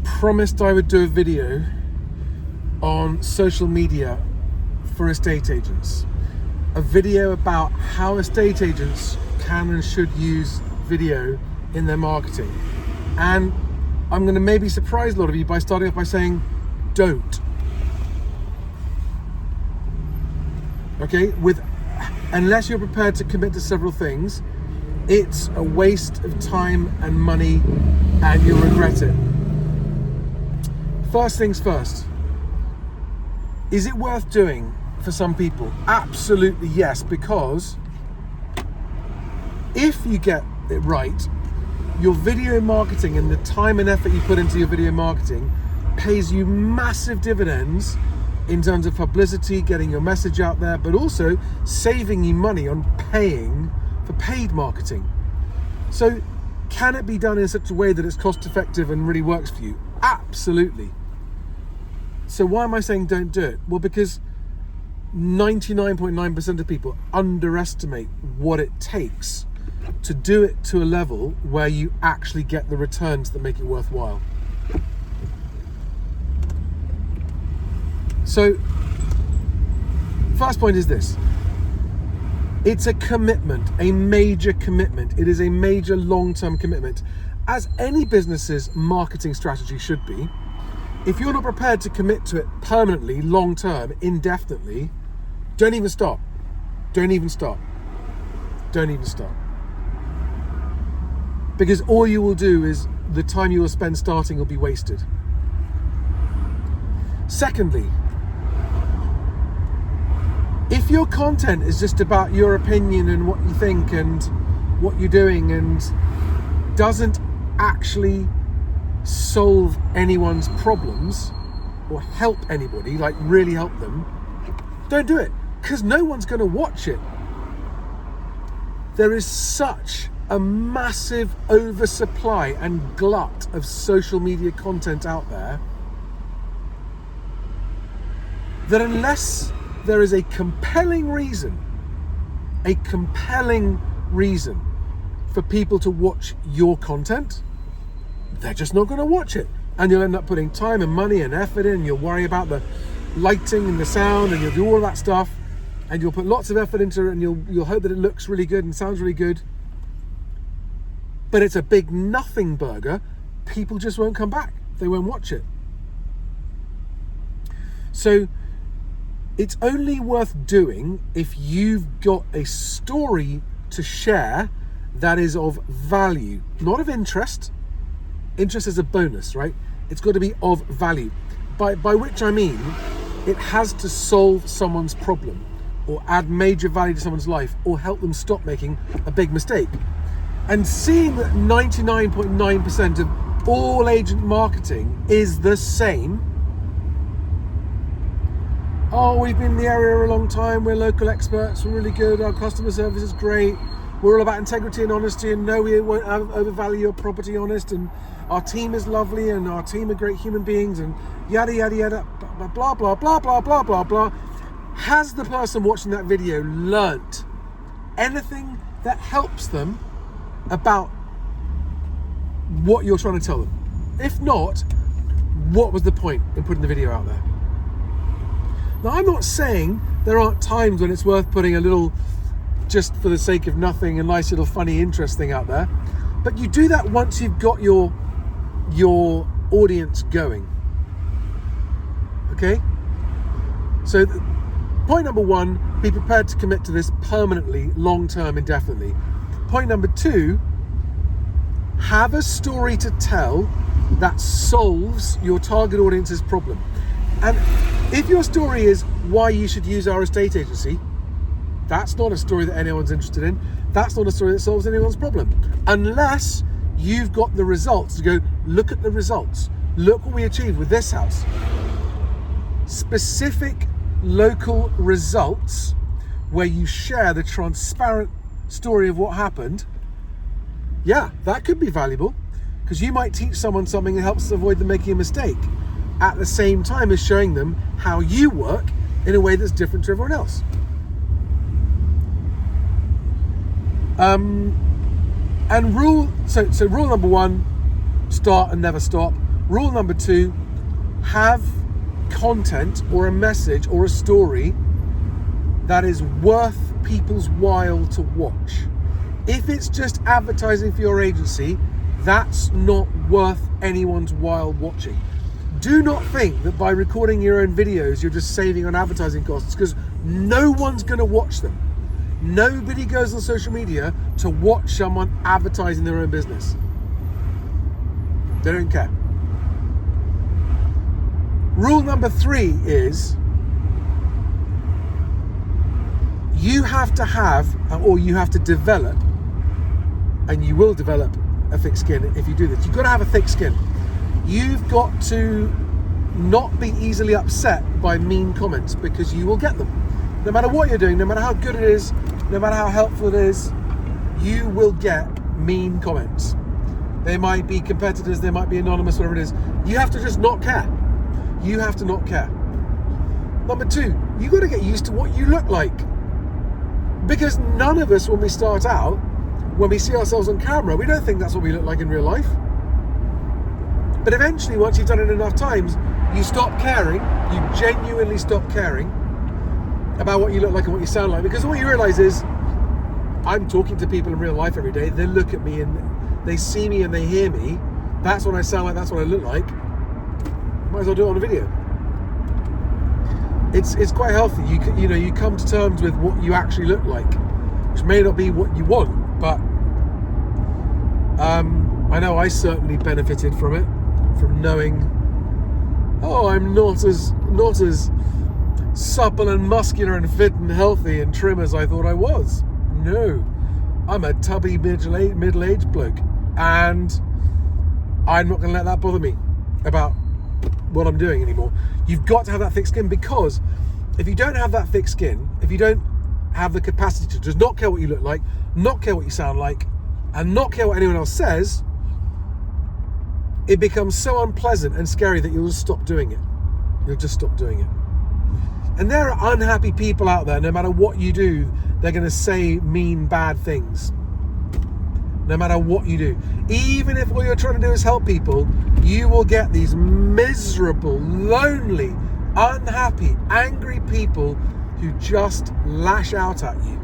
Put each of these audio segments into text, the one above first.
promised I would do a video on social media for estate agents. A video about how estate agents can and should use video in their marketing. And I'm going to maybe surprise a lot of you by starting off by saying, don't. Okay, unless you're prepared to commit to several things, it's a waste of time and money and you'll regret it. First things first, is it worth doing for some people? Absolutely yes, because if you get it right, your video marketing and the time and effort you put into your video marketing pays you massive dividends in terms of publicity, getting your message out there, but also saving you money on paying for paid marketing. So can it be done in such a way that it's cost effective and really works for you? Absolutely. So why am I saying don't do it? Well, because 99.9% of people underestimate what it takes to do it to a level where you actually get the returns that make it worthwhile. So, first point is this. It's a commitment, a major commitment. It is a major long-term commitment, as any business's marketing strategy should be. If you're not prepared to commit to it permanently, long-term, indefinitely, don't even start. Don't even start. Don't even start. Because all you will do is the time you will spend starting will be wasted. Secondly, if your content is just about your opinion and what you think and what you're doing and doesn't actually solve anyone's problems or help anybody, like really help them, don't do it, because no one's going to watch it. There is such a massive oversupply and glut of social media content out there that unless there is a compelling reason for people to watch your content, they're just not going to watch it. And you'll end up putting time and money and effort in. You'll worry about the lighting and the sound, and you'll do all of that stuff, and you'll put lots of effort into it, and you'll hope that it looks really good and sounds really good. But it's a big nothing burger. People just won't come back. They won't watch it. So it's only worth doing if you've got a story to share that is of value, not of interest. Interest is a bonus, right? It's got to be of value. By which I mean, it has to solve someone's problem or add major value to someone's life or help them stop making a big mistake. And seeing that 99.9% of all agent marketing is the same. Oh, we've been in the area a long time, we're local experts, we're really good, our customer service is great, we're all about integrity and honesty, and no, we won't overvalue your property, honest, and our team is lovely, and our team are great human beings, and yada, yada, yada, blah, blah, blah, blah, blah, blah, blah. Has the person watching that video learnt anything that helps them about what you're trying to tell them? If not, what was the point in putting the video out there? Now, I'm not saying there aren't times when it's worth putting a little, just for the sake of nothing, a nice little funny interest thing out there, but you do that once you've got your audience going. Okay? So point number one, be prepared to commit to this permanently, long-term, indefinitely. Point number two, have a story to tell that solves your target audience's problem. And if your story is why you should use our estate agency, that's not a story that anyone's interested in. That's not a story that solves anyone's problem. Unless you've got the results to go, look at the results. Look what we achieved with this house. Specific local results where you share the transparent story of what happened. Yeah, that could be valuable because you might teach someone something that helps avoid them making a mistake at the same time as showing them how you work in a way that's different to everyone else. So rule number one, start and never stop. Rule number 2, have content or a message or a story that is worth people's while to watch. If it's just advertising for your agency, that's not worth anyone's while watching. Do not think that by recording your own videos, you're just saving on advertising costs, because no one's going to watch them. Nobody goes on social media to watch someone advertising their own business. They don't care. Rule number 3 is you have to have, or you have to develop, and you will develop a thick skin if you do this. You've got to have a thick skin. You've got to not be easily upset by mean comments, because you will get them. No matter what you're doing, no matter how good it is, no matter how helpful it is, you will get mean comments. They might be competitors, they might be anonymous, whatever it is. You have to just not care. You have to not care. Number 2, you've got to get used to what you look like. Because none of us, when we start out, when we see ourselves on camera, we don't think that's what we look like in real life. But eventually, once you've done it enough times, you stop caring, you genuinely stop caring about what you look like and what you sound like. Because what you realize is, I'm talking to people in real life every day, they look at me and they see me and they hear me. That's what I sound like, that's what I look like. Might as well do it on a video. It's quite healthy. You come to terms with what you actually look like, which may not be what you want, but I know I certainly benefited from it, from knowing, I'm not as supple and muscular and fit and healthy and trim as I thought I was. No, I'm a tubby middle-aged bloke, and I'm not going to let that bother me about what I'm doing anymore. You've got to have that thick skin, because if you don't have that thick skin, if you don't have the capacity to just not care what you look like, not care what you sound like, and not care what anyone else says, it becomes so unpleasant and scary that you'll just stop doing it. You'll just stop doing it. And there are unhappy people out there, no matter what you do, they're going to say mean, bad things. No matter what you do. Even if all you're trying to do is help people, you will get these miserable, lonely, unhappy, angry people who just lash out at you.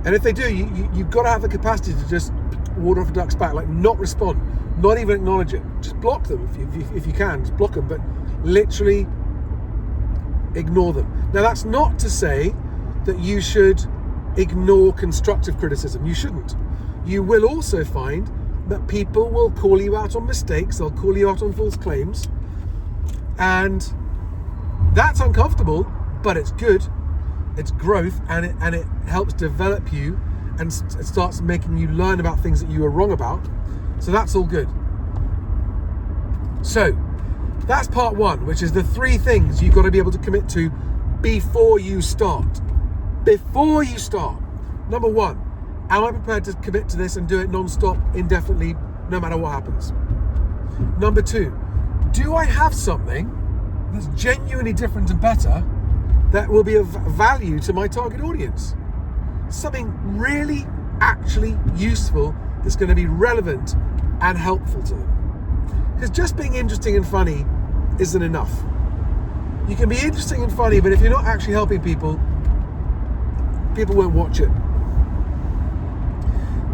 And if they do, you've got to have the capacity to just water off a duck's back, like not respond, not even acknowledge it. Just block them if you can, just block them, but literally ignore them. Now, that's not to say that you should ignore constructive criticism. You shouldn't. You will also find that people will call you out on mistakes, they'll call you out on false claims, and that's uncomfortable, but it's good, it's growth, and it helps develop you, and it starts making you learn about things that you were wrong about. So that's all good. So that's part 1, which is the 3 things you've got to be able to commit to before you start. Before you start. Number 1, am I prepared to commit to this and do it non-stop, indefinitely, no matter what happens? Number 2, do I have something that's genuinely different and better that will be of value to my target audience? Something really, actually useful that's going to be relevant and helpful to them. Because just being interesting and funny isn't enough. You can be interesting and funny, but if you're not actually helping people, people won't watch it.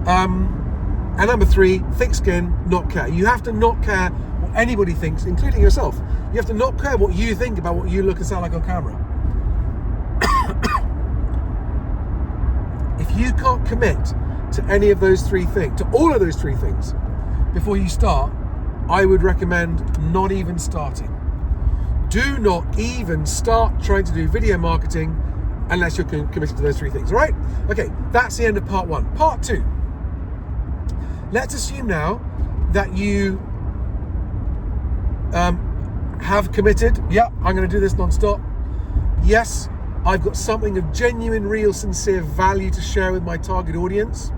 And number 3, thick skin, not care. You have to not care what anybody thinks, including yourself. You have to not care what you think about what you look and sound like on camera. If you can't commit to any of those 3 things, to all of those 3 things, before you start, I would recommend not even starting. Do not even start trying to do video marketing unless you're committed to those 3 things, all right? Okay, that's the end of part 1. Part 2. Let's assume now that you have committed. Yep, I'm going to do this non-stop. Yes, I've got something of genuine, real, sincere value to share with my target audience.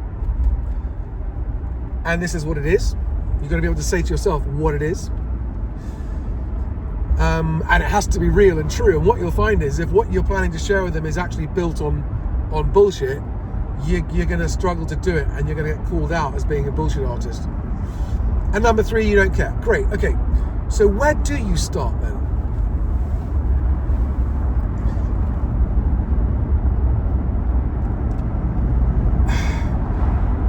And this is what it is. You've got to be able to say to yourself what it is. And it has to be real and true. And what you'll find is, if what you're planning to share with them is actually built on bullshit, you're going to struggle to do it, and you're going to get called out as being a bullshit artist. And number 3, you don't care. Great, okay. So where do you start then?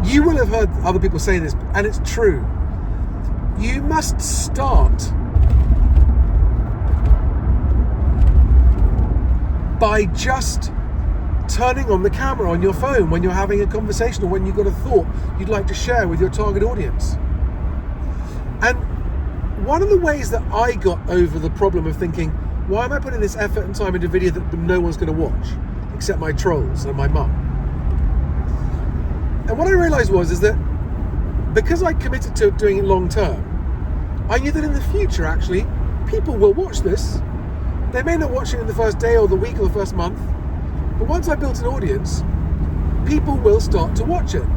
You will have heard other people say this, and it's true. You must start by just turning on the camera on your phone when you're having a conversation or when you've got a thought you'd like to share with your target audience. And one of the ways that I got over the problem of thinking, why am I putting this effort and time into a video that no one's going to watch except my trolls and my mum? And what I realized is that because I committed to doing it long term, I knew that in the future, actually, people will watch this. They may not watch it in the first day or the week or the first month, but once I built an audience, people will start to watch it.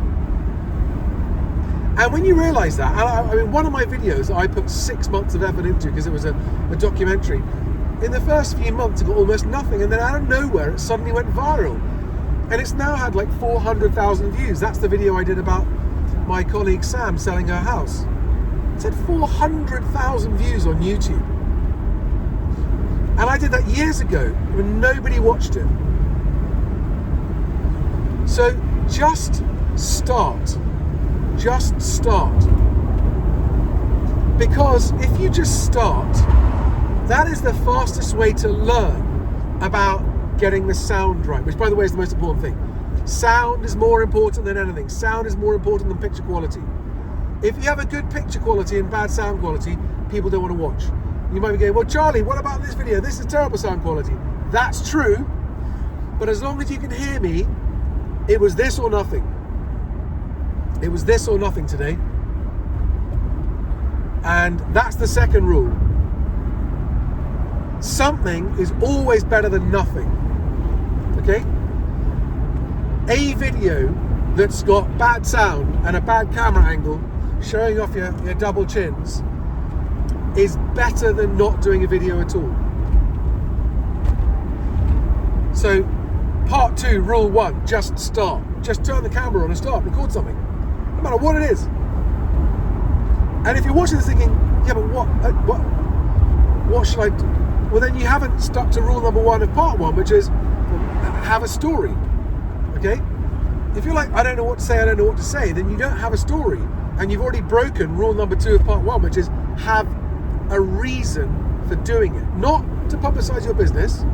And when you realize that, I mean, one of my videos I put 6 months of effort into because it was a documentary. In the first few months, it got almost nothing, and then out of nowhere, it suddenly went viral. And it's now had like 400,000 views. That's the video I did about my colleague Sam selling her house. It's had 400,000 views on YouTube. And I did that years ago when nobody watched it. So just start. Just start. Because if you just start, that is the fastest way to learn about getting the sound right, which by the way is the most important thing. Sound is more important than anything. Sound is more important than picture quality. If you have a good picture quality and bad sound quality, people don't want to watch. You might be going, well, Charlie, what about this video? This is terrible sound quality. That's true, but as long as you can hear me, it was this or nothing. It was this or nothing today. And that's the second rule. Something is always better than nothing. Okay? A video that's got bad sound and a bad camera angle showing off your double chins is better than not doing a video at all. So, part 2, rule 1, just start. Just turn the camera on and start, record something. No matter what it is. And if you're watching this thinking, yeah, but what should I do? Well, then you haven't stuck to rule number 1 of part 1, which is have a story. Okay? If you're like, I don't know what to say, then you don't have a story. And you've already broken rule number 2 of part 1, which is have a reason for doing it. Not to publicize your business,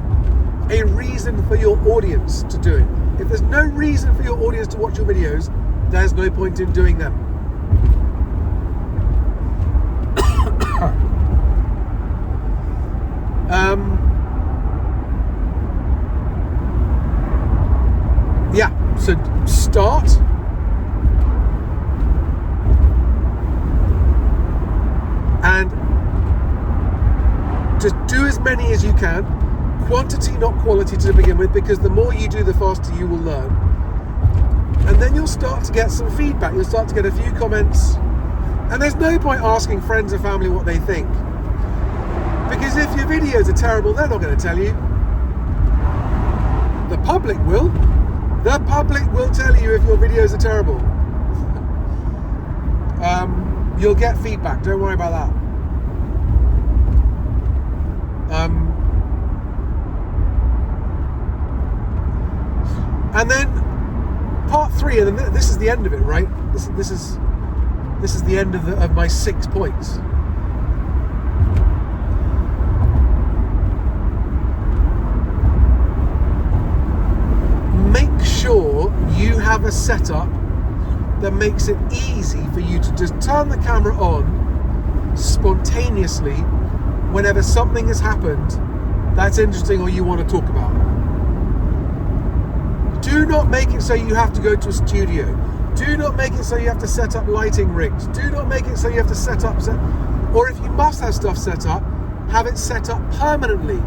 a reason for your audience to do it. If there's no reason for your audience to watch your videos, there's no point in doing them. Yeah, so start. And just do as many as you can. Quantity, not quality to begin with, because the more you do, the faster you will learn. And then you'll start to get some feedback. You'll start to get a few comments. And there's no point asking friends or family what they think. Because if your videos are terrible, they're not going to tell you. The public will. The public will tell you if your videos are terrible. You'll get feedback. Don't worry about that. And then part 3, and then this is the end of it, right? This is the end of my 6 points. Make sure you have a setup that makes it easy for you to just turn the camera on spontaneously whenever something has happened that's interesting or you want to talk about. Do not make it so you have to go to a studio. Do not make it so you have to set up lighting rigs. Do not make it so you have to set up, or if you must have stuff set up, have it set up permanently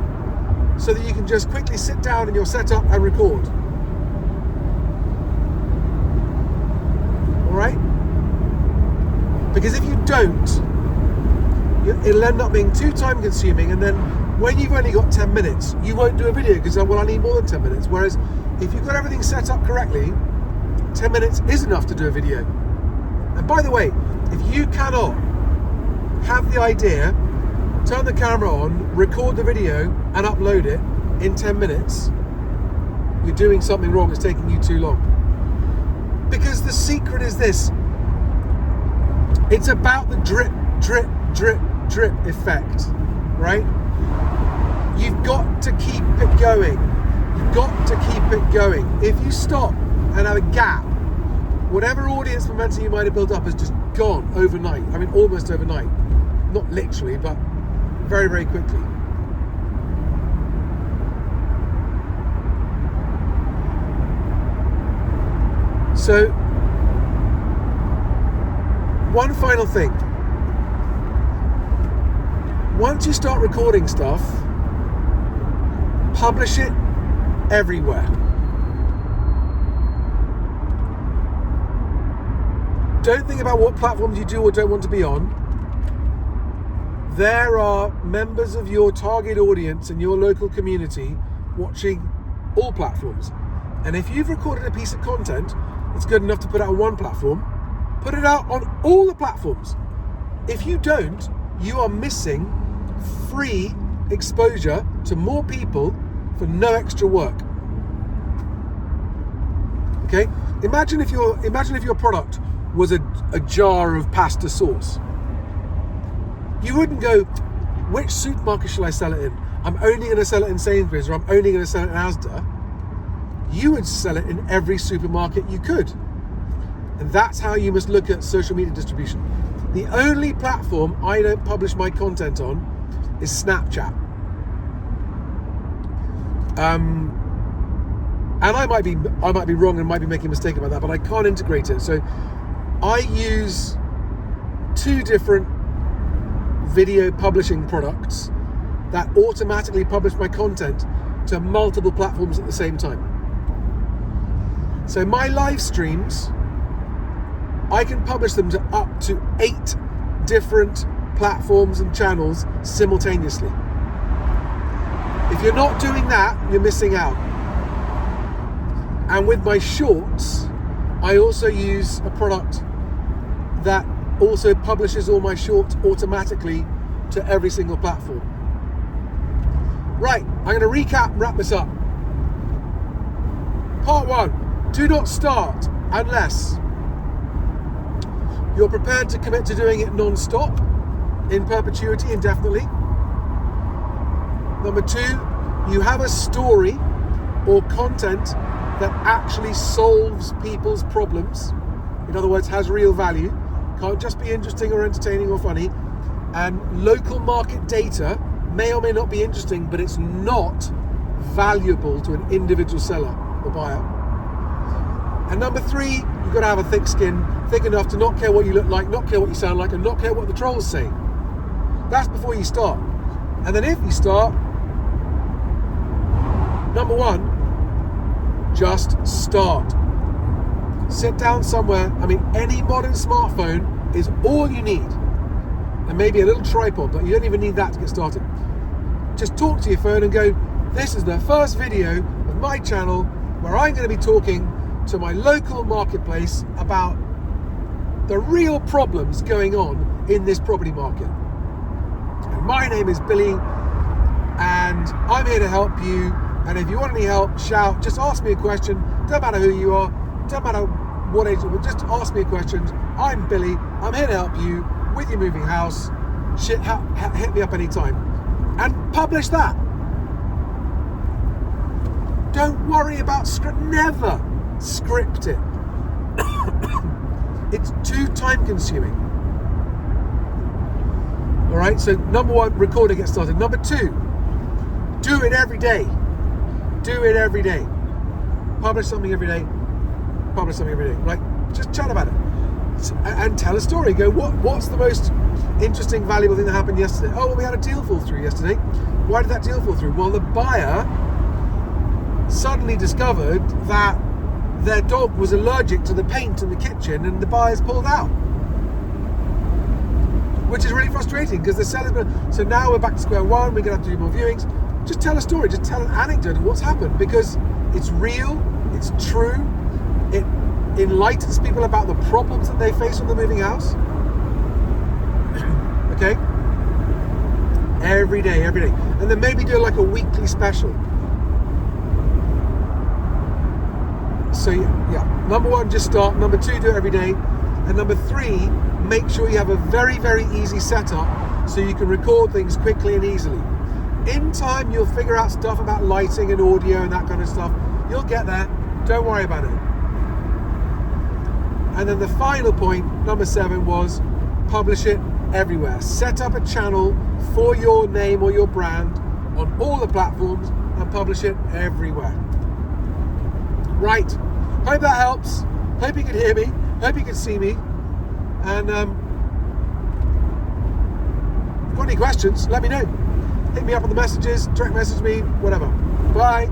so that you can just quickly sit down in your setup and record. Alright? Because if you don't, it'll end up being too time consuming, and then when you've only got 10 minutes, you won't do a video because, well, I need more than 10 minutes. Whereas if you've got everything set up correctly, 10 minutes is enough to do a video. And by the way, if you cannot have the idea, turn the camera on, record the video and upload it in 10 minutes, you're doing something wrong. It's taking you too long. Because the secret is this. It's about the drip, drip, drip, drip effect, right? You've got to keep it going. You've got to keep it going. If you stop and have a gap, whatever audience momentum you might have built up has just gone overnight. I mean, almost overnight. Not literally, but very, very quickly. So, one final thing. Once you start recording stuff, publish it everywhere. Don't think about what platforms you do or don't want to be on. There are members of your target audience and your local community watching all platforms. And if you've recorded a piece of content that's good enough to put out on one platform, put it out on all the platforms. If you don't, you are missing free exposure to more people for no extra work. Okay? Imagine if your product was a jar of pasta sauce. You wouldn't go, which supermarket shall I sell it in? I'm only going to sell it in Sainsbury's, or I'm only going to sell it in Asda. You would sell it in every supermarket you could. And that's how you must look at social media distribution. The only platform I don't publish my content on is Snapchat. And I might be wrong and might be making a mistake about that, but I can't integrate it. So I use 2 different video publishing products that automatically publish my content to multiple platforms at the same time. So my live streams, I can publish them to up to 8 different platforms and channels simultaneously. If you're not doing that, you're missing out. And with my shorts, I also use a product that also publishes all my shorts automatically to every single platform. Right, I'm going to recap and wrap this up. Part 1, do not start unless you're prepared to commit to doing it non-stop, in perpetuity, indefinitely. Number 2, you have a story or content that actually solves people's problems. In other words, has real value. Can't just be interesting or entertaining or funny. And local market data may or may not be interesting, but it's not valuable to an individual seller or buyer. And number 3, you've got to have a thick skin, thick enough to not care what you look like, not care what you sound like, and not care what the trolls say. That's before you start. And then if you start, number 1, just start. Sit down somewhere. I mean, any modern smartphone is all you need. And maybe a little tripod, but you don't even need that to get started. Just talk to your phone and go, this is the first video of my channel where I'm going to be talking to my local marketplace about the real problems going on in this property market. And my name is Billy, and I'm here to help you. And if you want any help, shout, just ask me a question. Don't matter who you are, don't matter what age, just ask me a question. I'm Billy, I'm here to help you with your moving house. Hit me up anytime. And publish that. Don't worry about script, never script it. It's too time consuming. All right, so number 1, record and get started. Number 2, do it every day. Do it every day. Publish something every day. Publish something every day. Right? Just chat about it. And tell a story. Go, what's the most interesting, valuable thing that happened yesterday? Oh, well, we had a deal fall through yesterday. Why did that deal fall through? Well, the buyer suddenly discovered that their dog was allergic to the paint in the kitchen and the buyer's pulled out. Which is really frustrating because the seller's going, so now we're back to square one, we're going to have to do more viewings. Just tell a story, just tell an anecdote of what's happened, because it's real, it's true, it enlightens people about the problems that they face on the moving house. Okay? Every day. And then maybe do like a weekly special. So yeah, number one, just start. Number two, do it every day. And number three, make sure you have a very, very easy setup so you can record things quickly and easily. In time, you'll figure out stuff about lighting and audio and that kind of stuff. You'll get that. Don't worry about it. And then the final point, number 7, was publish it everywhere. Set up a channel for your name or your brand on all the platforms and publish it everywhere. Right. Hope that helps. Hope you can hear me. Hope you can see me. And if you've got any questions, let me know. Hit me up on the messages, direct message me, whatever. Bye.